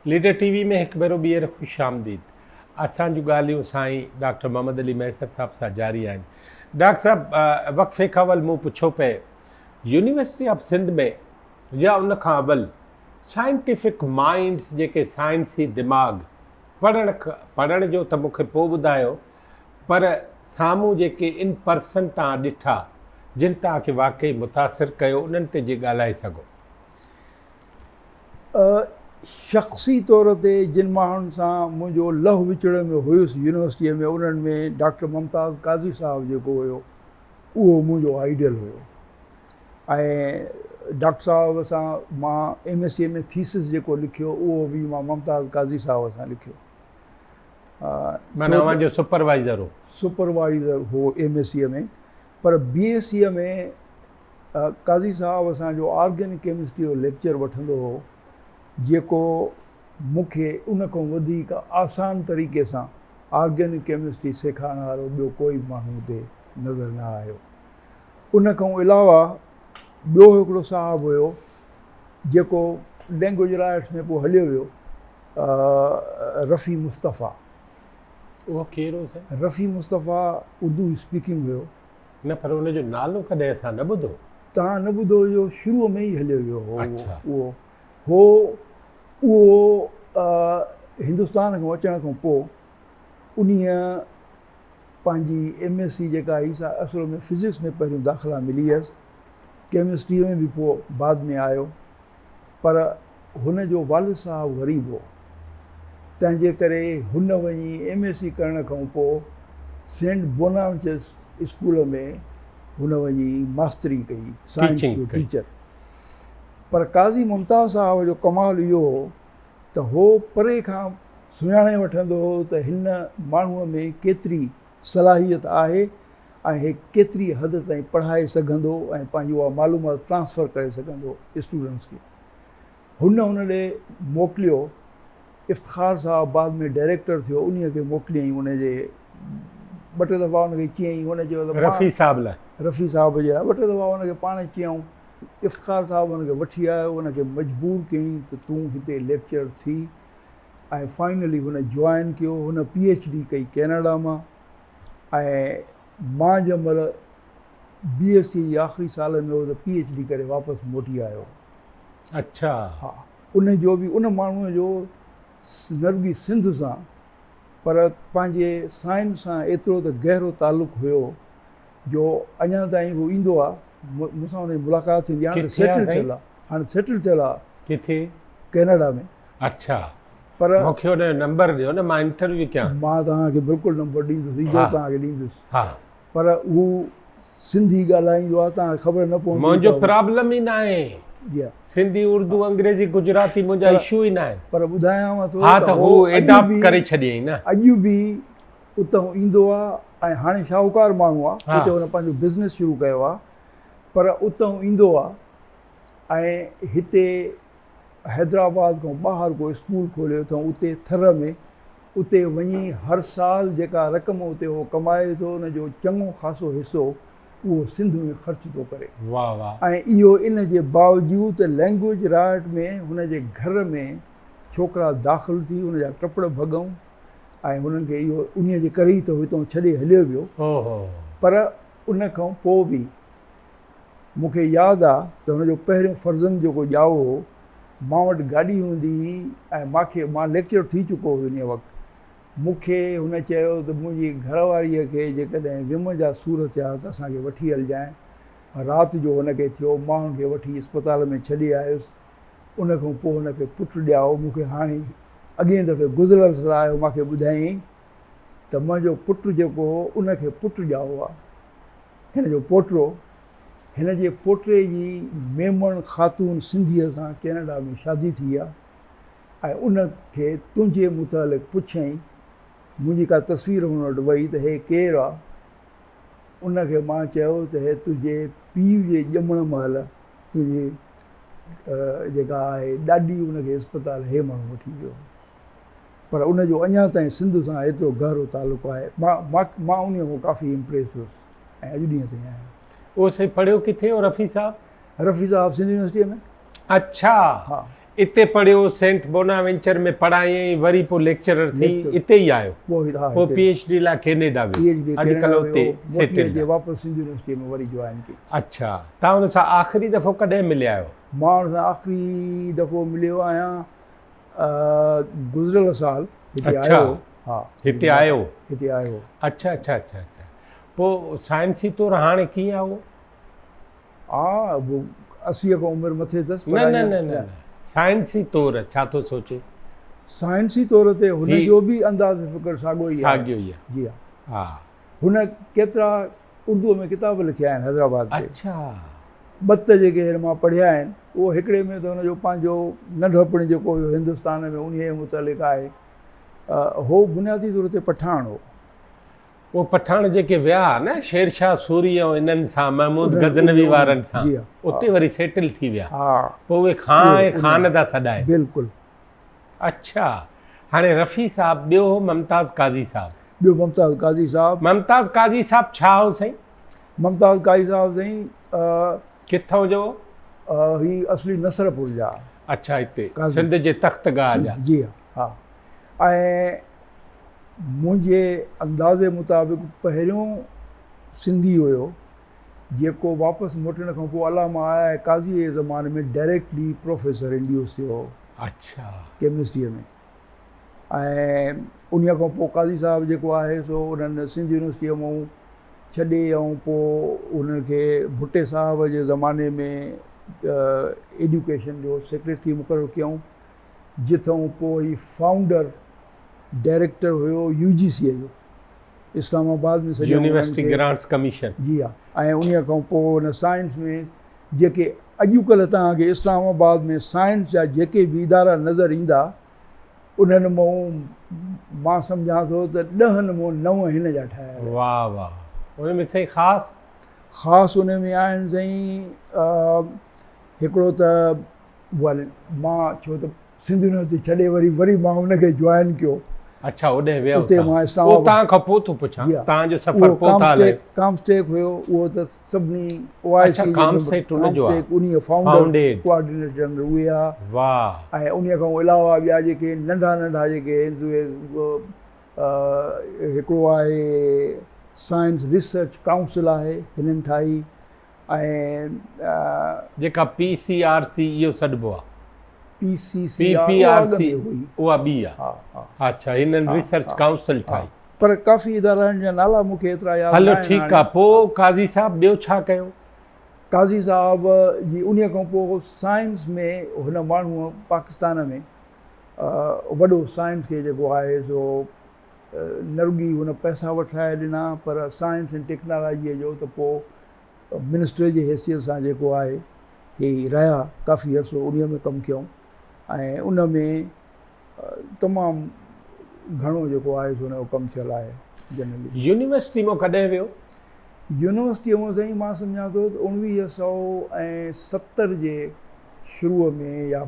Leader TV में हिकु भेरो ॿीहर ख़ुशि आमदीद। असांजूं ॻाल्हियूं साईं डॉक्टर मोहम्मद अली महसर साहब सां जारी आहिनि। डॉक्टर साहब, वक़्फ़े खां अवल मूं पुछो पए यूनिवर्सिटी ऑफ सिंध में या उन खां अवल साइंटिफिक माइंड्स जेके साइंसी दिमाग़ पढ़ण जो त मूंखे पोइ ॿुधायो, पर साम्हूं जेके इन पर्सन तव्हां ॾिठा जिन तव्हांखे वाक़ई मुतासिर कयो, उन्हनि ते जे ॻाल्हाए सघो। शख़्सी तौर ते जिन माण्हुनि सां मुंहिंजो लह विचड़ में हुयुसि यूनिवर्सिटीअ में, उन्हनि में डॉक्टर ममताज़ काज़ी साहब जेको हुयो उहो मुंहिंजो आइडियल हुयो। ऐं डॉक्टर साहब सां मां MSc में थीसिस जेको लिखियो उहो बि मां ममताज़ काज़ी साहब सां लिखियो। जो सुपरवाइज़र हो MSc में, पर BSc में काज़ी साहब असांजो ऑर्गेनिक केमिस्ट्री जो लेक्चर वठंदो हो, जेको मूंखे उन खां वधीक आसान तरीक़े सां ऑर्गेनिक केमिस्ट्री सेखारण वारो ॿियो कोई माण्हू हुते नज़र न आयो। उन खां अलावा ॿियो हिकिड़ो साहबु हुयो जेको लैंग्वेज राइट्स में पोइ हलियो वियो, रफ़ी मुस्तफ़ा। उहो केरु? रफ़ी मुस्तफ़ा उर्दू स्पीकिंग हुयो। न, पर उनजो नालो कॾहिं असां न ॿुधो। तव्हां न ॿुधो हुयो? शुरूअ में ई हलियो वियो हो। अच्छा। उहो हिंदुस्तान खां अचण खां पोइ उन्हीअ पंहिंजी MSc जेका आई सा असुल में फिज़िक्स में पहिरियों दाख़िला मिली हुयसि, केमिस्ट्रीअ में बि पोइ बाद में आयो, पर हुन जो वालिद साहबु ग़रीब हो, तंहिंजे करे हुन वञी MSc करण खां पोइ सेंट बोनावेंचर स्कूल में हुन वञी मास्तरी कई, साइंस जो टीचर। पर काज़ी मुमताज़ साहब जो कमाल इहो हो त हो परे खां सुञाणे वठंदो हो त हिन माण्हूअ में केतिरी सलाहियत आहे ऐं हे केतिरी हद ताईं पढ़ाए सघंदो ऐं पंहिंजी उहा मालूमात ट्रांसफ़र करे सघंदो स्टूडेंट्स खे। हुन ॾे मोकिलियो। इफ़्तिख़ार साहब बाद में डायरेक्टर थियो, उन्हीअ खे मोकिलियईं। उनजे ॿ टे दफ़ा उनखे चयईं, हुन चयो त रफ़ी साहब जे लाइ ॿ टे दफ़ा उनखे पाण चयऊं। इफ़्तिख़ार साहब हुनखे वठी आयो, उनखे मजबूर कयईं त तूं हिते लेक्चर थी, ऐं फाइनली हुन जॉइन कयो। हुन PhD कई क़ैनाडा मां, ऐं मां जंहिं महिल BSc जी आख़िरी साल में हो त PhD करे वापसि मोटी आयो। अच्छा। हा, उनजो बि उन माण्हूअ जो न रुॻी सिंध सां पर पंहिंजे साइंस सां एतिरो त गहरो तालुक़ु हुयो जो अञा ताईं उहो ईंदो आहे, मूंसां हुनजी मुलाक़ात थींदी आहे। हाणे सेटल थियल आहे। किथे? कैनेडा में। अच्छा। पर मूंखे हुनजो नंबर ॾियो न, मां इंटरव्यू कयां। मां तव्हांखे बिल्कुलु नंबर ॾींदुसि, इहो तव्हांखे ॾींदुसि। हा, पर हू सिंधी ॻाल्हाईंदो आहे, तव्हांखे ख़बर न पवंदी। मुंहिंजो प्रॉब्लम ई न आहे सिंधी, उर्दू, अंग्रेज़ी, गुजराती, मुंहिंजा इशू ई न आहिनि। पर ॿुधायांव थो, हा, त हू एडॉप्ट करे छॾियईं न। अॼु बि उतां ईंदो आहे, ऐं हाणे शाहूकार माण्हू आहे, उते हुन पंहिंजो बिज़नेस शुरू कयो आहे, पर उतां ईंदो आहे ऐं हिते हैदराबाद खां ॿाहिरि को स्कूल खोलियो अथऊं उते थर में। उते वञी हर साल जेका रक़म उते उहो कमाए थो, उनजो चङो ख़ासो हिसो उहो सिंध में ख़र्च थो करे। वाह वाह। ऐं इहो इन जे बावजूदि त लैंग्वेज राइट में हुनजे घर में छोकिरा दाख़िल थी, हुनजा कपिड़ा भॻऊं, ऐं हुननि खे इहो उन्हीअ जे करे ई त हितां छॾे हलियो वियो। पर उन खां पोइ बि मूंखे यादि आहे त हुनजो पहिरियों फर्ज़ंद जेको ॼाओ हो, मां वटि गाॾी हूंदी हुई ऐं मां लेक्चर थी चुको हुयो उन वक़्तु। मूंखे हुन चयो त मुंहिंजी घरवारीअ खे जेकॾहिं विम जा सूर थिया त असांखे वठी हलिजांइ। राति जो हुनखे थियो, मां हुनखे वठी अस्पताल में छॾे आयुसि। उन खां पोइ हुनखे पुटु ॼाओ। मूंखे हाणे अॻिए दफ़े गुज़िरियल सलाह आयो, मूंखे ॿुधायईं त मुंहिंजो पुटु जेको हो उनखे पुटु ॼाओ आहे, हिन जो पोटो। हिन जे पोटे जी मेमण ख़ातून सिंधीअ सां कैनेडा में शादी थी आहे, ऐं उनखे तुंहिंजे मुतालिक़ पुछईं। मुंहिंजी का तस्वीर हुन वटि वई त हे केरु आहे? उनखे मां चयो त हे तुंहिंजे पीउ जे ॼमण महिल तुंहिंजी जेका आहे ॾाॾी उनखे अस्पताल हे माण्हू वठी वियो। पर उनजो अञा ताईं सिंध सां एतिरो गहरो तालुक़ु आहे। मां उन खां काफ़ी इम्प्रेस हुयुसि ऐं अॼु ॾींहं ताईं आहियां। उहो साईं पढ़ियो किथे हो रफ़ी साहब? रफ़ी साहब सिंध यूनिवर्सिटीअ में। अच्छा। हा, इते पढ़ियो सेंट बोनावेंचर में पढ़ाई वरी पोइ लेक्चरर थी इते ई आयो पोइ PhD लाइ कैनेडा वियो अॼुकल्ह उते सेटल वापसि सिंधी यूनिवर्सिटी में वरी जॉइन कई। अच्छा तव्हां हुन सां आख़िरी दफ़ो कॾहिं मिलिया आहियो? मां हुन सां आख़िरी दफ़ो मिलियो आहियां गुज़िरियल साल हिते आयो। हा हिते आयो अच्छा अच्छा अच्छा अच्छा पोइ साइंसी तौरु हाणे कीअं आहे उहो? हा 80 खां उमिरि मथे अथसि। न साइंसी तौरु छा थो सोचे? साइंसी तौर ते हुनजो बि अंदाज़ फ़िक्र साॻियो ई आहे। जी हा हुन केतिरा उर्दूअ में किताब लिखिया आहिनि हैदराबाद ते। अच्छा 2 जेके मां पढ़िया आहिनि उहो हिकिड़े में त हुनजो पंहिंजो नंढपण जेको हुयो हिंदुस्तान में उन जे मुतलिक़ आहे। हो बुनियादी तौर ते पठान हो। उहो पठान जेके विया न शेरशाह सूरी ऐं इन्हनि सां महमूद गज़नवी वारनि सां उते वरी सेटल थी विया। पोइ उहे खान था सॾाए। बिल्कुलु। अच्छा हाणे रफ़ी साहब ॿियो ममताज़ काज़ी साहब। ॿियो ममताज़ काज़ी साहब। ममताज़ काज़ी साहब छा हो साईं? ममताज़ काज़ी साहब साईं किथों जो? ही असली नसरपुर जा। अच्छा हिते सिंध जे तख़्तगाह जा। जी हा ऐं मुंहिंजे अंदाज़े मुताबिक़ पहिरियों सिंधी हुयो जेको वापसि मोटण खां पोइ अलामा आया ऐं काज़ीअ जे ज़माने में डायरेक्टली प्रोफेसर इंड्यूस थियो। अच्छा केमिस्ट्रीअ में। ऐं उन खां पोइ काज़ी साहब जेको आहे सो उन्हनि सिंध यूनिवर्सिटीअ मां छॾे ऐं पोइ उनखे भुट्टे साहब जे ज़माने में एजुकेशन जो सेक्रेटरी मुक़ररु कयऊं जिथों पोइ ही फाउंडर डायरेक्टर हुयो UGC जो इस्लामाबाद में यूनिवर्सिटी ग्रांट्स कमीशन। जी हा ऐं उन खां पोइ हुन साइंस में जेके अॼुकल्ह तव्हांखे इस्लामाबाद में साइंस जा जेके बि इदारा नज़र ईंदा उन्हनि मां सम्झां थो त 10 मां 9 हिन जा ठाहिया। वाह वाह उन में साईं ख़ासि उन में आहिनि साईं हिकिड़ो त मां छो त सिंध यूनिवर्सिटी छॾे वरी मां उनखे जॉइन कयो। अच्छा ओॾे विया उते मां इस्लामाबाद तव्हां खां पोइ थो पुछां तव्हांजो सफ़र पोइ था हले। कामस्टेक हुयो उहो त सभिनी OIC कामस्टेक उनजो उन फाउंडर कोऑर्डिनेटर जनरल उहे आहे। वाह ऐं उन खां अलावा ॿिया जेके नंढा जेके हिकिड़ो आहे साइंस रिसर्च काउंसिल आहे हिननि ठाही ऐं जेका PCRC इहो सॾिबो आहे। PPRC उहा ॿी आहे। अच्छा हिननि रिसर्च काउंसिल ठाही पर काफ़ी इदारनि जा नाला मूंखे एतिरा यादि हलो ठीकु आहे। पोइ काज़ी साहब ॿियो छा कयो? काज़ी साहब जी उन खां पोइ साइंस में हुन माण्हूअ पाकिस्तान में वॾो साइंस खे जेको आहे सो न रुॻी हुन पैसा वठाए ॾिना पर साइंस ऐं टेक्नोलॉजीअ जो त पोइ मिनिस्टर जी हैसियत सां जेको आहे हे रहिया काफ़ी अर्सो उन में कमु कयूं ऐं उन में तमामु घणो जेको आहे सो हुनजो कमु थियल आहे जनरली। यूनिवर्सिटी मां कॾहिं वियो? यूनिवर्सिटीअ मां साईं मां सम्झां थो 1970 जे शुरूअ में या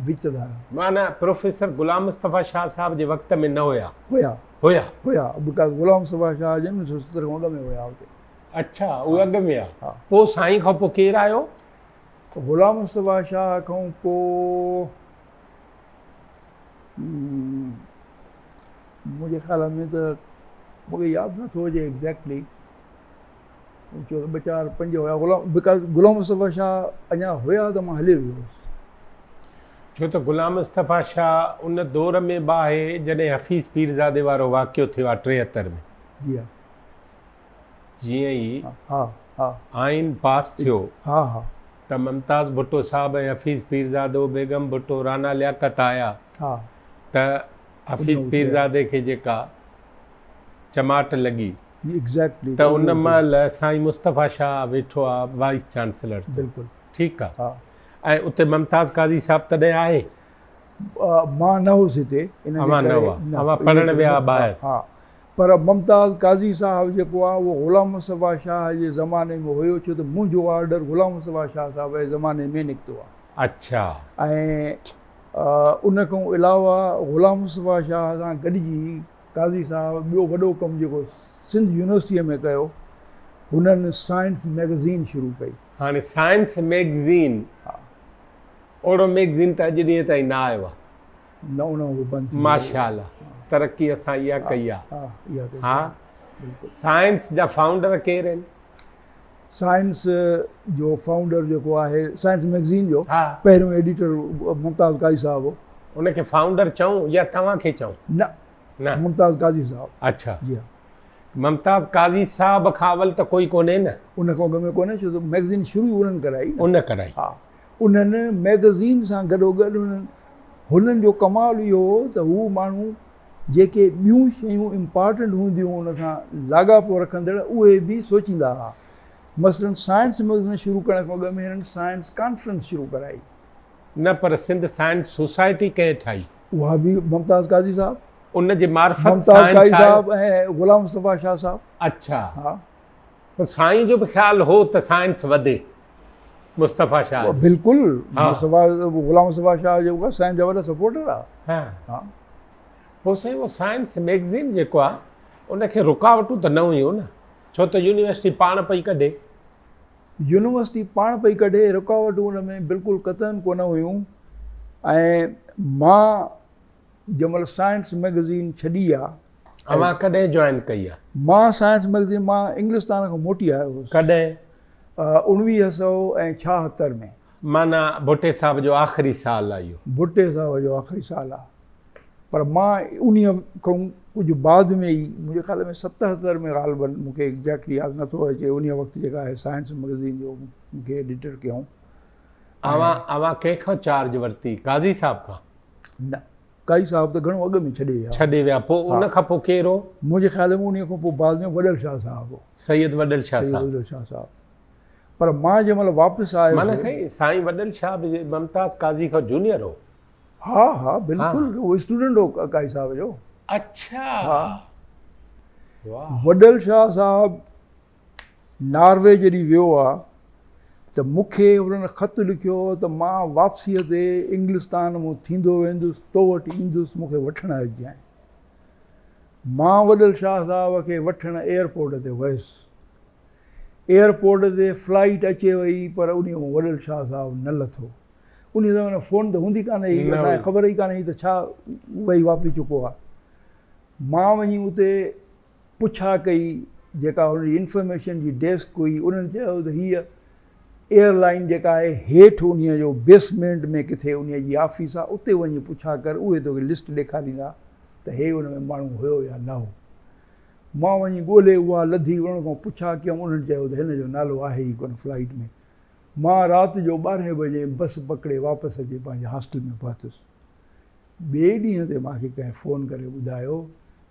विच धारा माना प्रोफेसर गुलाम मुस्तफा शाह साहब जे वक़्त में न हुया बिकॉज़ गुलाम मुस्तफा शाह जन 1970 खां अॻु में हुया हुते। अच्छा उहो अॻु में आहे। पोइ साईं खां पोइ केरु आयो? गुलाम मुस्तफा शाह खां पोइ मुंहिंजे ख़्याल में त मूंखे यादि नथो अचे एग्ज़ैक्टली छो त 4-5 हुया बिकॉज़ गुलाम मुस्तफा शाह अञा हुया त मां हली वियो हुउसि। छो त गुलाम मुस्तफा शाह उन दौर में बाहे जॾहिं हफ़ीज़ पीरज़ादे वारो वाक़ियो थियो आहे 73 में। जी हा जीअं ई हा आइन पास थियो हा त मुमताज़ भुट्टो साहब ऐं हफ़ीज़ पीरज़ादो बेगम भुट्टो राना लियाकत आया त हफ़ीज़ पीरज़ादे खे जेका चमाट लॻी एग्ज़ैक्टली त उन महिल साईं मुस्तफा शाह वेठो आहे वाइस चांसलर। बिल्कुलु ठीकु आहे। ऐं उते मुमताज़ काज़ी साहब तॾहिं आहे? मां न हुउसि हिते पढ़ण विया ॿाहिरि। हा पर मुमताज़ काज़ी साहब जेको आहे उहो गुलाम मुस्तफा शाह जे ज़माने में हुयो छो त मुंहिंजो ऑर्डर गुलाम मुस्तफा शाह साहब जे ज़माने में निकितो आहे। अच्छा ऐं उन खां अलावा गुलाम मुस्तफा शाह सां गॾिजी काज़ी साहब ॿियो वॾो कमु जेको सिंध यूनिवर्सिटीअ में कयो हुननि साइंस मैगज़ीन शुरू कई। हाणे साइंस मैगज़ीन ओड़ो मैगज़ीन त अॼु ॾींहं ताईं न आयो आहे। न उन बंदि माशाअल्लाह, तरक़ी असां इहा कई आहे। हा इहा कई। हा, साइंस जा फाउंडर केरु आहिनि? साइंस जो फाउंडर जेको आहे साइंस मैगज़ीन जो हा, पहिरियों एडिटर मुमताज़ काज़ी साहब हो। उनखे फाउंडर चऊं या तव्हांखे चऊं? न न, मुमताज़ काज़ी साहब। अच्छा, जी हा। मुमताज़ काज़ी साहब खां अवल त कोई कोन्हे न? उन खां अॻु में कोन्हे, छो त मैगज़ीन शुरू उन्हनि कराई न। उन कराई। हा, उन्हनि मैगज़ीन सां गॾोगॾु हुननि जो कमाल इहो हो त हू माण्हू जेके ॿियूं शयूं इम्पॉर्टेंट हूंदियूं उन सां लाॻापो रखंदड़ उहे बि सोचींदा हुआ। मसलन साइंस मैगज़ीन शुरू करण खां अॻु में हिननि साइंस कॉन्फ्रेंस शुरू कराई। न, पर सिंध साइंस सोसाइटी कंहिं ठाही? उहा बि मुमताज़ काज़ी साहब, उन जे मार्फत मुमताज़ काज़ी साहब ऐं गुलाम मुस्तफा शाह साहब। अच्छा, हा, पोइ साईं जो बि ख़्यालु हो त साइंस वधे। मुस्तफा शाह बिल्कुलु। हा। गुलाम मुस्तफा शाह जेको आहे साइंस जा वॾा सपोर्टर आहे। हा, हा, पोइ साईं उहो साइंस मैगज़ीन जेको आहे उनखे रुकावटूं त न हुयूं न, छो त यूनिवर्सिटी पाण पई कढे। यूनिवर्सिटी पाण पई कढे, रुकावटूं हुन में बिल्कुलु क़तन कोन हुयूं। ऐं मां जंहिंमहिल साइंस मैगज़ीन छॾी आहे। अवां कॾहिं जॉइन कई आहे? मां साइंस मैगज़ीन मां इंग्लिस्तान खां मोटी आयो हुउसि कॾहिं? 1976 में। माना भुट्टे साहब जो आख़िरी साल आहे इहो? भुट्टे साहब जो आख़िरी साल आहे, पर मां उन खां कुझु बाद में ई मुंहिंजे ख़्याल में 77 में ग़ालिबन, मूंखे एग्जैक्टली यादि नथो अचे, उन वक़्तु जेका आहे साइंस मैगज़ीन जो मूंखे एडिटर कयूं। अवां कंहिंखां चार्ज वरिती? काज़ी साहब खां? न, काज़ी साहब त घणो अॻु में छॾे विया। पोइ उन खां पोइ केरु हो? मुंहिंजे ख़्याल में उन खां पोइ बाद में वॾल शाह साहब हो। सैयद वॾल शाह साहब। वॾल शाह साहब। पर मां जंहिं महिल वापसि आयो, माना साईं वॾल शाह बि मुमताज़ काज़ी खां जूनियर हो? हा हा बिल्कुलु, उहो स्टूडेंट हो काज़ी साहब जो। अच्छा, हा। वाह। वॾल शाह साहब नॉर्वे जॾहिं वियो आहे त मूंखे उन्हनि ख़त लिखियो त मां वापसीअ ते इंग्लिस्तान मां थींदो वेंदुसि, तो वटि ईंदुसि, मूंखे वठणु अचिजांइ। मां वॾल शाह साहब खे वठणु एयरपोर्ट ते वियुसि। एयरपोर्ट ते फ्लाइट अचे वई, पर उन में वॾल शाह साहब न लथो। उन ज़माने फ़ोन त हूंदी कान्हे, असांखे ख़बर ई कान्हे त छा वही वापरी चुको आहे। मां वञी उते पुछा कई, जेका हुनजी इंफॉर्मेशन जी डेस्क हुई, उन्हनि चयो त हीअ एयरलाइन जेका आहे हेठि उन जो बेसमेंट में किथे उन जी ऑफिस आहे, उते वञी पुछा कर, उहे तोखे लिस्ट ॾेखारींदा त हे उन में माण्हू हुयो या न हो। मां वञी ॻोल्हे उहा लधी, उन्हनि खां पुछा कयमि, उन्हनि चयो त हिन जो नालो आहे ई कोन फ्लाइट में। मां राति जो 12 बजे बस पकिड़े वापसि अची पंहिंजे हॉस्टल में पहुतुसि। ॿिए ॾींहं ते मूंखे कंहिं फ़ोन करे ॿुधायो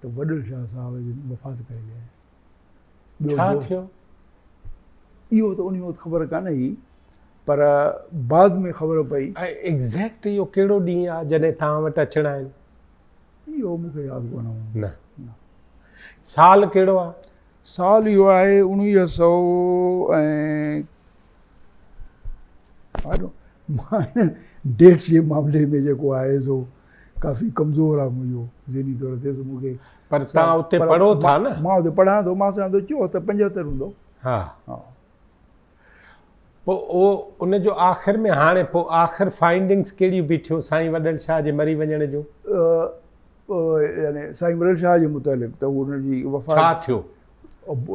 त वॾल शाह साहब जी वफ़ात करे विया। छा थियो? इहो त उन वक़्तु ख़बर कान्हे ई, पर बाद में ख़बर पई। ऐं एग्ज़ैक्ट इहो कहिड़ो ॾींहुं आहे जॾहिं तव्हां वटि अचणा आहिनि? इहो मूंखे यादि कोन हो। न, साल कहिड़ो आहे? साल इहो आहे 1900 ऐं मां डेट्स जे मामले में जेको आहे सो काफ़ी कमज़ोर आहे मुंहिंजो ज़हनी तौर ते, मूंखे। पर तव्हां उते पढ़ो था न? मां उते पढ़ां थो, मां सां थो चयो त 75 हूंदो। हा हा। पोइ उहो उनजो आख़िर में हाणे पोइ आख़िर फाइंडिंग्स कहिड़ियूं बीठियूं साईं वॾल शाह जे मरी वञण जो? यानी साईं वॾल शाह जे मुतालिक़ त उनजी वफ़ात छा थियो?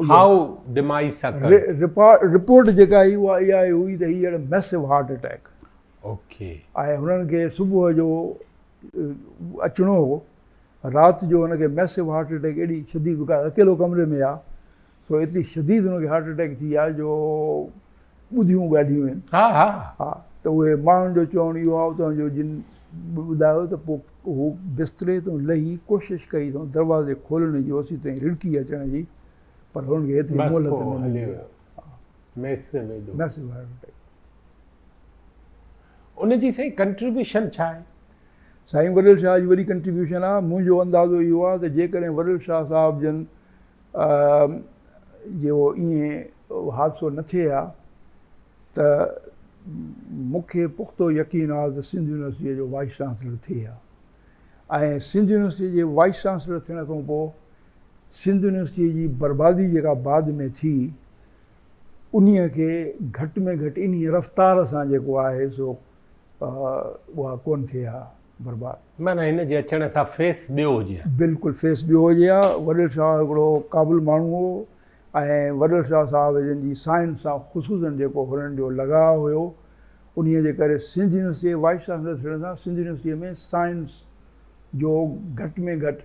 हाउ डिमाइस रिपोर्ट जेका आई उहा इहा हुई त हीअ मैसिव हार्ट अटैक। ओके। ऐं हुननि खे सुबुह जो अचिणो हो, राति जो हुनखे मैसिव हार्ट अटैक एॾी शदीद, अकेलो कमरे में आहे, सो एतिरी शदीद हुनखे हार्ट अटैक थी आहे जो ॿुधियूं ॻाल्हियूं आहिनि। हा हा हा, त उहे माण्हुनि जो चवणु इहो आहे, उतां जो जिन ॿुधायो त पोइ हू बिस्तरे तां लही कोशिशि कई अथऊं दरवाज़े खोलण जी, ओसी ताईं रिड़की अचण जी, पर हुननि खे एतिरी मोहलत न मिली। Massive heart attack. उनजी साईं कंट्रीब्यूशन छा आहे? साईं वॾल शाह जी वॾी कंट्रीब्यूशन आहे। मुंहिंजो अंदाज़ो इहो आहे त जेकॾहिं वॾल शाह साहिब जन जो ईअं हादसो न थिए हा त मूंखे पुख़्तो यकीन आहे त सिंध यूनिवर्सिटीअ जो वाइस चांसलर थिए हा। ऐं सिंध यूनिवर्सिटी जे वाइस चांसलर थियण खां पोइ सिंध यूनिवर्सिटीअ जी बर्बादी जेका बाद में थी, उन्हीअ खे घटि में घटि इन रफ़्तार सां जेको आहे सो उहा कोन थिए हा बर्बादु। माना हिन जे अचण सां फेस ॿियो हुजे। बिल्कुलु फेस ॿियो हुजे हा। वॾेर शाह हिकिड़ो क़ाबिल माण्हू हो ऐं वॾेर शाह साहिब जिन जी साइंस सां ख़ुशूसनि जेको हुननि जो लॻाव हुयो उन्हीअ जे करे सिंध यूनिवर्सिटी वाइस चांसलर थियण सां सिंध यूनिवर्सिटीअ में साइंस जो घटि में घटि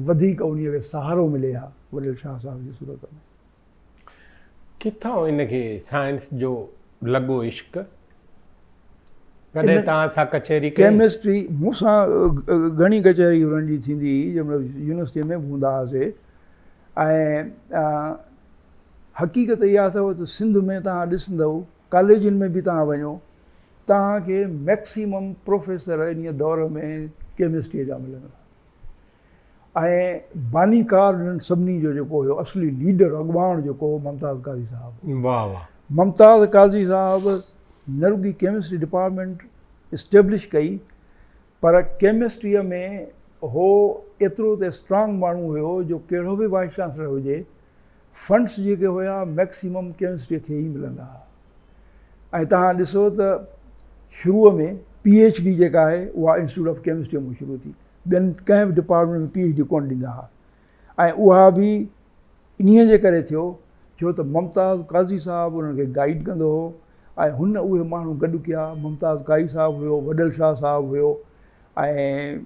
वधीक उन्हीअ खे सहारो मिले हा वॾेर शाह साहिब जी सूरत में। किथां इनखे साइंस जो लॻो इश्क? कॾहिं तव्हां सां कचहरी केमिस्ट्री मूंसां घणी कचहरी हुननि जी थींदी हुई जंहिंमहिल यूनिवर्सिटीअ में हूंदा हुआसीं। ऐं हक़ीक़त इहा अथव त सिंध में तव्हां ॾिसंदव कॉलेजनि में बि तव्हां वञो तव्हांखे मैक्सिमम प्रोफेसर इन दौर में केमिस्ट्रीअ जा मिलंदा। ऐं बानीकार हिननि सभिनी जो जेको हुयो असली लीडर अॻुवाण जेको हो ममताज़ काज़ी साहिबु। वाह वाह। ममताज़ काज़ी साहिबु न रुॻी केमिस्ट्री डिपार्टमेंट इस्टेब्लिश कई पर केमिस्ट्रीअ में हो एतिरो त स्ट्रांग माण्हू हुयो जो कहिड़ो बि वाइस चांसलर हुजे फंड्स जेके हुया मैक्सिमम केमिस्ट्रीअ खे ई मिलंदा हुआ। ऐं तव्हां ॾिसो त शुरूअ में PhD जेका आहे उहा इंस्टीट्यूट ऑफ केमिस्ट्री में शुरू थी। ॿियनि कंहिं बि डिपार्टमेंट में PhD कोन ॾींदा हुआ। ऐं उहा बि इन्हीअ जे करे थियो छो त ममताज़ काज़ी साहिबु उन्हनि खे गाइड कंदो हो ऐं हुन उहे माण्हू गॾु कया। मुमताज़ काज़ी साहिबु हुयो, वॾल शाह साहिबु हुयो ऐं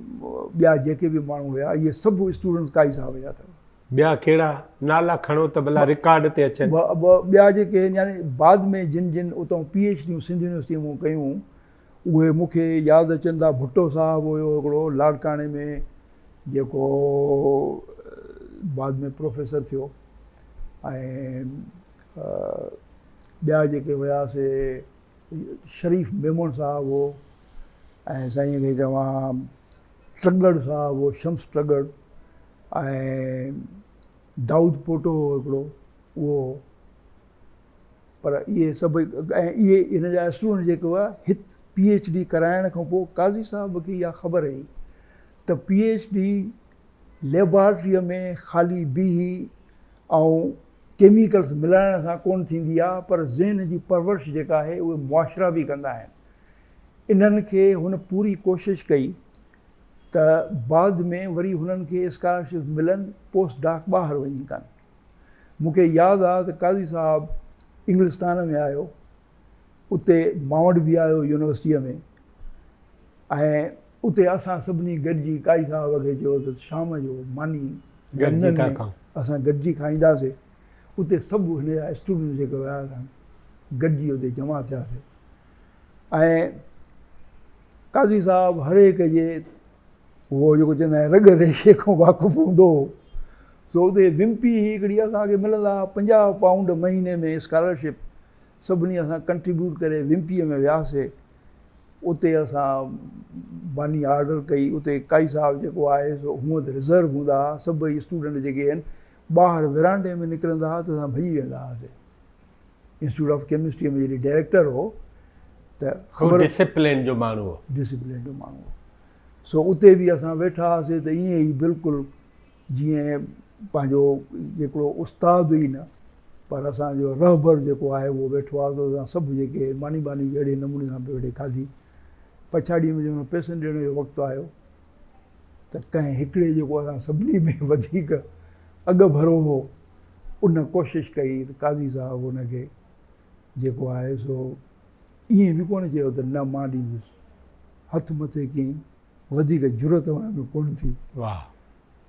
ॿिया जेके बि माण्हू हुया इहे सभु स्टूडेंट्स काज़ी साहिब जा अथव। ॿिया कहिड़ा नाला खणो त भला रिकॉर्ड ते अचनि। ॿिया जेके यानी बाद में जिन जिन उतां PhD सिंध यूनिवर्सिटीअ मां कयूं उहे मूंखे यादि अचनि था। भुट्टो साहिबु हुयो हिकिड़ो लाड़काणे में जेको बाद में प्रोफेसर थियो। ऐं ॿिया जेके हुयासीं शरीफ़ मेमोन साहिबु हो ऐं साईं खे चवां ट्रगड़ साहिबु हो शम्स ट्रगड़ ऐं दाऊद पोटो हो हिकिड़ो उहो। पर इहे सभई ऐं इहे इन जा स्टूडेंट जेके हुआ हिते PhD कराइण खां पोइ काज़ी साहिब खे इहा ख़बर हुई त PhD लेबॉरेटरीअ में ख़ाली बीही ऐं केमिकल्स मिलाइण सां कोन थींदी आहे पर ज़हन जी परवरिश जेका आहे उहे मुआशरा बि कंदा आहिनि। इन्हनि खे हुन पूरी कोशिशि कई त बाद में वरी हुननि खे स्कॉलरशिप मिलनि पोस्ट डॉक ॿाहिरि वञी कनि। मूंखे यादि आहे त काज़ी साहिबु इंग्लिस्तान में आयो उते मां वटि बि आयो यूनिवर्सिटीअ में ऐं उते असां सभिनी गॾिजी काज़ी साहिब खे चयो त शाम जो मानी असां गॾिजी खाईंदासीं। उते सभु हिन जा स्टूडेंट जेके हुया गॾिजी उते जमा थियासीं। ऐं काज़ी साहिबु हर एक जे उहो जेको चवंदा आहिनि रग रेशे खां वाक़ुफ़ु हूंदो हो। सो उते विम्पी हिकिड़ी असांखे मिलंदा 50 पाउंड महीने में स्कॉलरशिप। सभिनी असां कंट्रीब्यूट करे विम्पीअ में वियासीं। उते असां बानी ऑर्डर कई। उते काई साहिबु जेको आहे सो हूअं त रिज़र्व हूंदा हुआ। सभई स्टूडेंट जेके आहिनि ॿाहिरि विरांडे में निकिरंदा हुआ त असां भॼी वेंदा हुआसीं। इंस्टीट्यूट ऑफ केमिस्ट्री में जॾहिं डायरेक्टर हो त ख़बर डिसिप्लिन जो माण्हू हो। डिसिप्लिन जो माण्हू हो। सो उते बि असां वेठा हुआसीं त ईअं ई बिल्कुलु जीअं पंहिंजो हिकिड़ो उस्ताद हुई न पर असांजो रहबर जेको आहे उहो वेठो आहे त असां सभु जेके मानी बानी अहिड़े नमूने सां पियो वेठे खाधी। पछाड़ीअ में जंहिंमहिल पैसनि ॾियण जो वक़्तु आयो त कंहिं हिकिड़े जेको असां सभिनी में वधीक अॻु भरो हो उन कोशिशि कई त काज़ी साहिबु हुनखे जेको आहे सो ईअं बि कोन चयो त न मां ॾींदुसि। हथु मथे कयईं वधीक ज़रूरत हुन में कोन थी। वाह।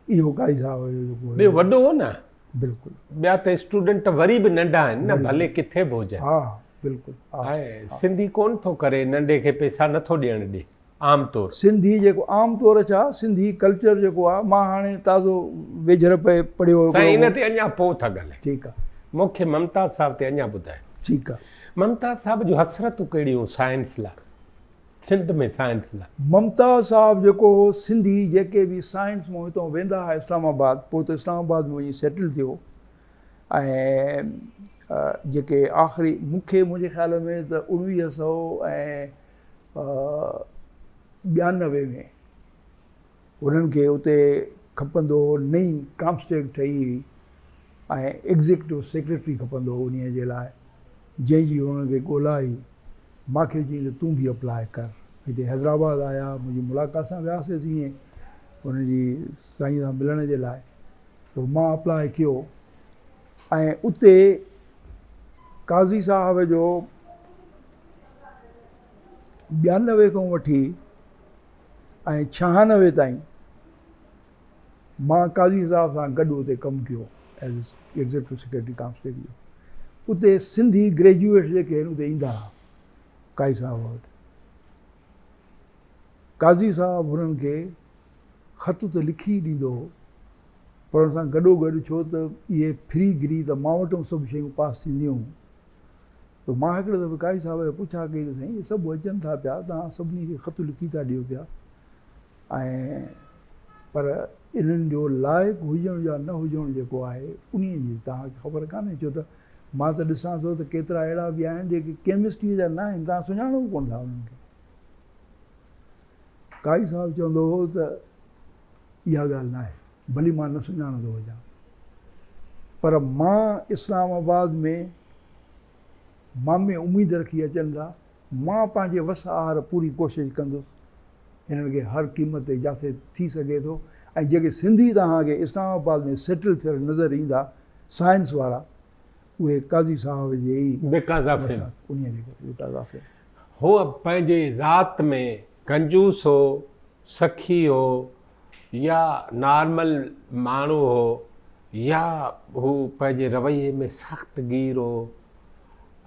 इहो काज़ी साहिबु ॿियो वॾो हो न। बिल्कुलु। ॿिया त स्टूडेंट वरी बि नंढा आहिनि न भले किथे बि हुजनि। हा बिल्कुलु। ऐं सिंधी कोन थो करे नंढे खे पैसा नथो ॾियणु ॾे आमतौरु। सिंधी जेको आमतौरु छा सिंधी कल्चर जेको आहे मां हाणे ताज़ो वेझर पे पढ़ियो साईं इन ते अञा पोइ था ॻाल्हाए। ठीकु आहे। मूंखे ममताज़ साहिब ते अञा ॿुधाए। ठीकु आहे। ममताज़ साहिब जूं हसरतूं कहिड़ियूं साइंस लाइ सिंध में साइंस लाइ? ममताज़ साहिबु जेको हो सिंधी जेके बि साइंस मां हितां वेंदा हुआ इस्लामाबाद पोइ त इस्लामाबाद में वञी सेटल थियो। ऐं जेके आख़िरी मूंखे मुंहिंजे ख़्याल में त 1992 में उन्हनि खे उते खपंदो हो नई कामस्टेक ठही हुई ऐं एग्ज़िक्यूटिव सेक्रेटरी खपंदो हो उन जे लाइ जंहिंजी उन्हनि खे ॻोल्हा आई मूंखे चई त तूं बि अप्लाई कर। हिते हैदराबाद आया, मुंहिंजी मुलाक़ात सां वियासीं ईअं हुनजी साईं सां मिलण जे लाइ, त मां अप्लाई कयो ऐं उते काज़ी साहब जो 92 खां वठी ऐं 96 ताईं मां काज़ी साहब सां गॾु उते कमु कयो एज़ एग्ज़ीक्यूटिव सेक्रेटरी कांस्टेबल जो। उते सिंधी ग्रेजुएट जेके आहिनि उते ईंदा हुआ काज़ी साहब वटि। काज़ी साहब हुननि खे ख़त त लिखी ॾींदो हो, पर हुन सां गॾोगॾु छो त इहे फ्री गिरी त मां वटि सभु शयूं पास थींदियूं, त मां हिकिड़े दफ़े काज़ी साहब खे पुछा कई त साईं सभु अचनि था पिया, तव्हां सभिनी खे ख़त लिखी था ॾियो पिया, ऐं पर इन्हनि जो लाइक़ु हुजणु या न हुजणु जेको आहे उन जी तव्हांखे ख़बर कान्हे, छो त मां त ॾिसां थो त केतिरा अहिड़ा बि आहिनि जेके केमिस्ट्रीअ जा न आहिनि, तव्हां सुञाणो बि कोन था उन्हनि खे। काज़ी साहब चवंदो हो त इहा ॻाल्हि न आहे, भली मां न सुञाणंदो हुजां, पर मां इस्लामाबाद में में उमेदु रखी अचनि था, मां पंहिंजे वस आहार पूरी कोशिशि कंदुसि हिननि खे हर क़ीमत ते जिथे थी सघे थो। ऐं जेके सिंधी तव्हांखे इस्लामाबाद में सेटल थियल नज़र ईंदा साइंस वारा, उहे काज़ी साहब जे ई हो पंहिंजे ज़ात में कंजूस हो, सखी हो, या नॉर्मल माण्हू हो, या हू पंहिंजे रवैये में सख़्तगीर हो,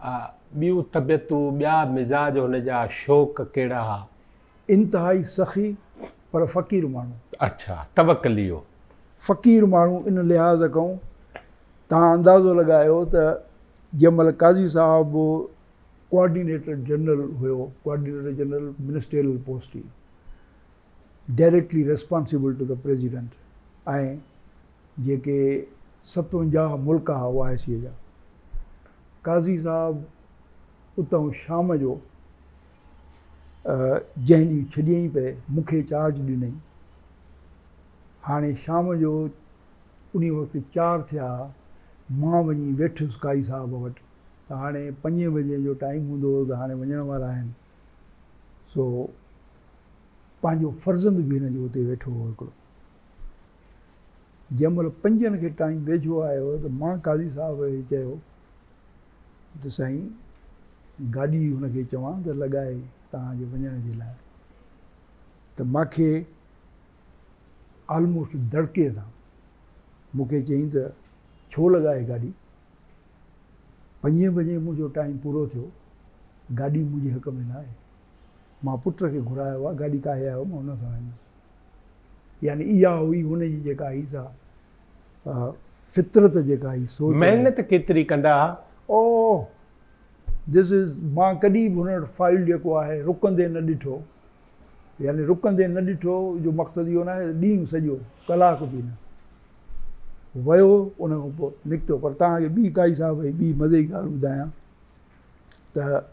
ॿियूं तबियतूं ॿिया मिज़ाज हुनजा शौक़ कहिड़ा हुआ? इंतिहाई सखी पर फ़क़ीर माण्हू। अच्छा, तवक्कली हो, फ़क़ीर माण्हू इन लिहाज़ खां तव्हां अंदाज़ो लॻायो त जंहिं महिल काज़ी साहब कोऑर्डिनेटर जनरल हुयो, कोऑर्डिनेटर जनरल मिनिस्ट्रियल पोस्ट ही, directly responsible to the president, ऐं जेके 57 मुल्क हुआ OIC जा, काज़ी साहब उतां शाम जो जंहिं ॾींहुं छॾियईं पिए मूंखे चार्ज ॾिनई, हाणे शाम जो उन वक़्तु 4 थिया, मां वञी वेठुसि काज़ी साहब वटि, त हाणे 5 बजे जो टाइम हूंदो हो त हाणे वञण वारा आहिनि, सो पंहिंजो फर्ज़ंद बि हिन जो उते वेठो हो हिकिड़ो। जंहिं महिल 5 खे टाइम वेझो आयो त मां काज़ी साहब खे चयो त साईं गाॾी हुनखे चवां त लॻाए तव्हांजे वञण जे लाइ, त मूंखे ऑलमोस्ट धड़के सां मूंखे चयईं त छो लॻाए गाॾी, 5 बजे मुंहिंजो टाइम पूरो थियो, गाॾी मुंहिंजे हक़ में न आहे, मां पुट खे घुरायो आहे, गाॾी काहे आयो मां हुन सां वेंदुसि। यानी इहा हुई हुनजी जेका ई सा फितरत जेका ही सोच। महिनत केतिरी कंदा? ओ दिस इज़ मां कॾहिं बि हुन वटि फाइल जेको आहे रुकंदे न ॾिठो, यानी रुकंदे न ॾिठो जो मक़सदु इहो न आहे ॾींहुं सॼो कलाक बि न वियो, उन खां पोइ निकितो। पर तव्हांखे ॿी काज़ी साहब जी ॿी मज़े जी ॻाल्हि ॿुधायां त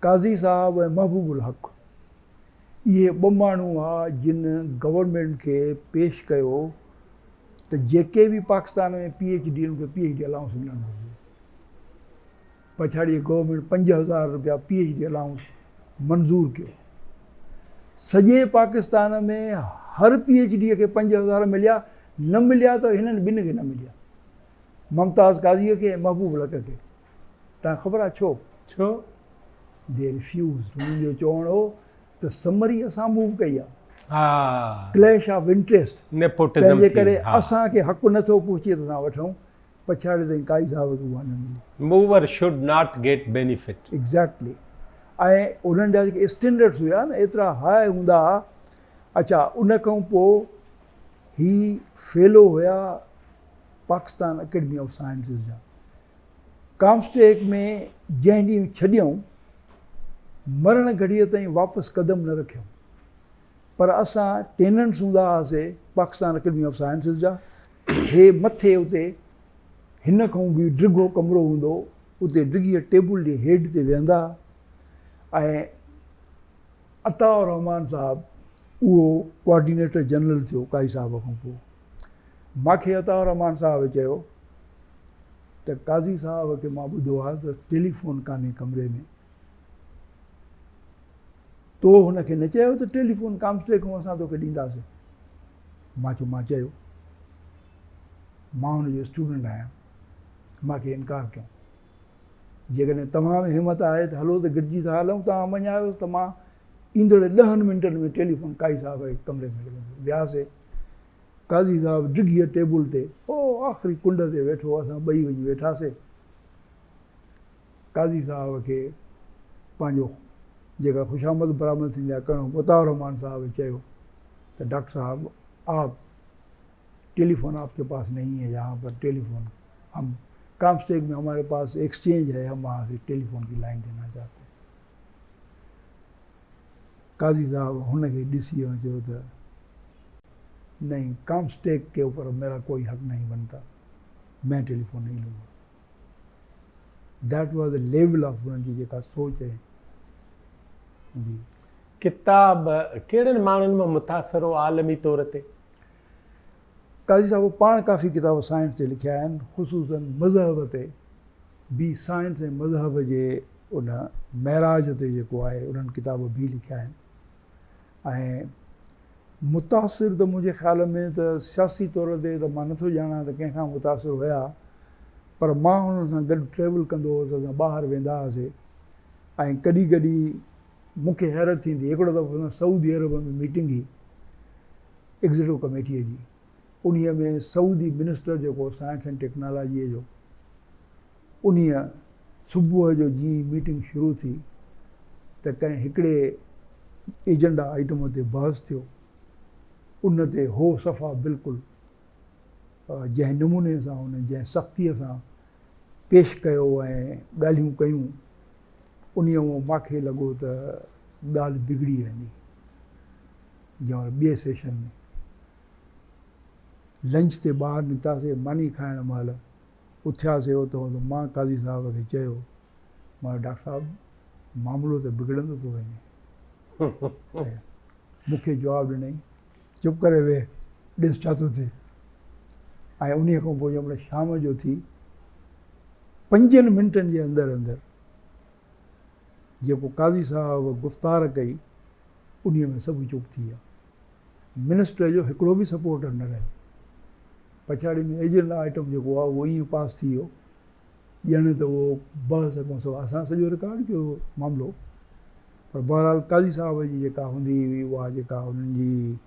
काज़ी साहब ऐं महबूबुल हक़ इहे 2 माण्हू हुआ जिन गवर्नमेंट खे पेश कयो त जेके बि पाकिस्तान में PhD उनखे PhD अलाउंस मिलणु घुरिजे। पछाड़ी गवर्नमेंट 5000 रुपया PhD अलाउंस मंज़ूर कयो। सॼे पाकिस्तान में हर PhD खे 5000 मिलिया, न मिलिया त हिननि 2 खे न मिलिया, मुमताज़ काज़ीअ खे ऐं महबूबुल हक़ खे। तव्हां ख़बर आहे छो? छो? दे रिफ्यूज़। हुननि जो चवणु हो त समरी असां मूव कई आहे, हा, क्लैश ऑफ इंट्रस्ट, नेपोटिज्म, तंहिंजे करे असांखे हक़ु नथो पहुचे त असां वठूं। पछाड़ी ताईं काज़ी साहब खे उहा न मिली। Mover should not get benefit. Exactly. ऐं उन्हनि जा जेके स्टैंडर्ड्स हुया न एतिरा हाई हूंदा हुआ। अच्छा, उन खां पोइ ही फेलो हुया पाकिस्तान अकेडमी ऑफ साइंसिस जा। कामस्टेक में जंहिं ॾींहुं छॾियऊं, मरण घड़ीअ ताईं वापसि क़दम न रखियऊं, पर असां टेनेंट्स हूंदा हुआसीं पाकिस्तान अकेडमी ऑफ साइंसिस जा। हे मथे उते हिन खां बि डिघो कमिरो हूंदो, उते डिघीअ टेबल जे हेठि ते वेहंदा, ऐं अताउर रहमान साहब उहो कोऑर्डिनेटर जनरल थियो काज़ी साहब खां पोइ। मूंखे अताउर रहमान साहब चयो त काज़ी साहब खे मां ॿुधो आहे त टेलीफोन कान्हे कमरे में, तो हुनखे न चयो त टेलीफोन कामस्टे खां असां तोखे ॾींदासीं। मां चयो मां हुनजो स्टूडेंट आहियां, मूंखे इनकार कयो। जेकॾहिं तव्हां में हिमत आहे त हलो त गॾिजी था हलूं, तव्हां मञायोसि त मां ईंदड़ 10 मिंटनि में टेलीफोन काई साहब जे कमरे में लॻंदो। वियासीं, काज़ी साहब डिघीअ टेबल ते आख़िरी कुंड ते वेठो, असां ॿई वञी वेठासीं। काज़ी साहब खे पंहिंजो जेका ख़ुशामद बरामद थींदी आहे करिणो, मुतावर साहब चयो त डॉक्टर साहब आप टेलीफोन आपके पास नहीं है, यहाँ पर टेलीफोन हम कामस्टेक में हमारे पास एक्सचेंज है, हम वहाँ से टेलीफोन की लाइन देना चाहते हैं। काज़ी साहब हुनखे ॾिसी चयो त नहीं, कामस्टेक के ऊपर मेरा कोई हक नहीं बनता, मैं टेलीफोन नहीं लूँगा। That was the level of हुननि जी जेका सोच है जी। किताब कहिड़नि माण्हुनि में मुतासिर हो आलमी तौर ते? काज़ी साहब पाण काफ़ी किताब साइंस ते लिखिया आहिनि, ख़ुसूसन मज़हब ते बि। साइंस ऐं मज़हब जे उन महराज ते जेको आहे उन्हनि किताब बि लिखिया आहिनि। ऐं मुतासिर त मुंहिंजे ख़्याल में त सियासी तौर ते त मां नथो ॼाणा त कंहिंखां मुतासिर हुया, पर मां हुननि सां गॾु ट्रेवल कंदो हुउसि, असां ॿाहिरि वेंदा हुआसीं। ऐं कॾहिं कॾहिं मूंखे हैरत थींदी, हिकिड़ो दफ़ो सऊदी अरब में मीटिंग हुई एग्ज़ीक्यूटिव कमेटीअ जी, उन्हीअ में सऊदी मिनिस्टर जेको साइंस एंड टेक्नोलॉजीअ जो, उन्हीअ सुबुह जो जीअं मीटिंग शुरू थी त कंहिं हिकिड़े एजेंडा आइटम ते बहस थियो। उन ते हो सफ़ा बिल्कुलु जंहिं नमूने सां हुन जंहिं सख़्तीअ सां पेश कयो ऐं ॻाल्हियूं कयूं, उन्हीअ मूंखे लॻो त ॻाल्हि बिगड़ी वेंदी। जंहिं ॿिए सेशन में लंच ते ॿाहिरि निकितासीं, मानी खाइण महिल उथियासीं उतां, त मां काज़ी साहब खे चयो, मां डॉक्टर साहब मामिलो त बिगड़ंदो थो वञे। मूंखे जवाबु ॾिनई, चुप करे वेह, ॾिस छा थो थिए। ऐं उन्हीअ खां पोइ जंहिंमहिल शाम जो थी, 5 मिंटनि जे अंदरि अंदरि जेको काज़ी साहब गुफ़्तार कई, उन्हीअ में सभु चुप थी विया। मिनिस्टर जो हिकिड़ो बि सपोर्टर न रहियो। पछाड़ी में एजेंडा आइटम जेको आहे उहो ईअं पास थी वियो, ॼण त उहो बहस खां सवाइ असां सॼो रिकॉर्ड कयो मामिलो। पर बहरहाल काज़ी साहब जी जेका हूंदी हुई, उहा जेका उन्हनि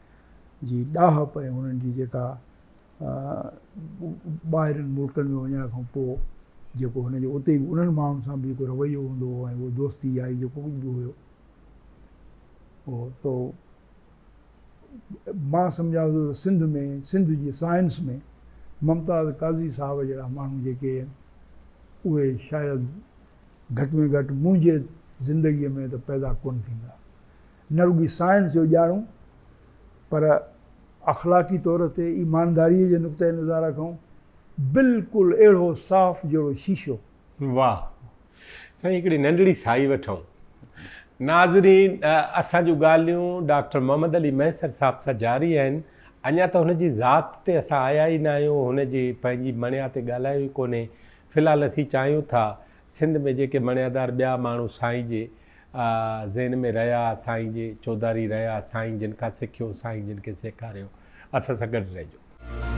जी ॾाहप ऐं उन्हनि जी जेका ॿाहिरिनि मुल्कनि में वञण खां पोइ जेको हुनजो उते उन्हनि माण्हुनि सां बि जेको रवैयो हूंदो हो ऐं उहो दोस्ती यारी जेको कुझु बि हुयो, उहो तो मां सम्झां थो त सिंध जी साइंस में मुमताज़ काज़ी साहब जहिड़ा माण्हू जेके आहिनि, उहे शायदि घटि में घटि मुंहिंजे ज़िंदगीअ में त पैदा कोन थींदा। न रुॻी साइंस जो ॼाणूं, पर अख़लाक़ी तौर ते ईमानदारीअ जे नुक़्ते नज़ारा खां बिल्कुलु अहिड़ो साफ़ जहिड़ो शीशो। वाह साईं, हिकिड़ी नंढड़ी साई वठूं। नाज़रीन, असां जूं ॻाल्हियूं डॉक्टर मोहम्मद अली महसर साहब सां जारी आहिनि। अञा त हुनजी ज़ात ते असां आया ई न आहियूं, हुनजी पंहिंजी मणिया ते ॻाल्हायो ई कोन्हे। फ़िलहालु असीं चाहियूं था सिंध में जेके मणियादार ॿिया माण्हू साईं जे ज़हन में रहिया, साईं जे चौधारी रहिया, साईं जिन खां सिखियो, साईं जिन खे सेखारियो, असां सां गॾु रहिजो।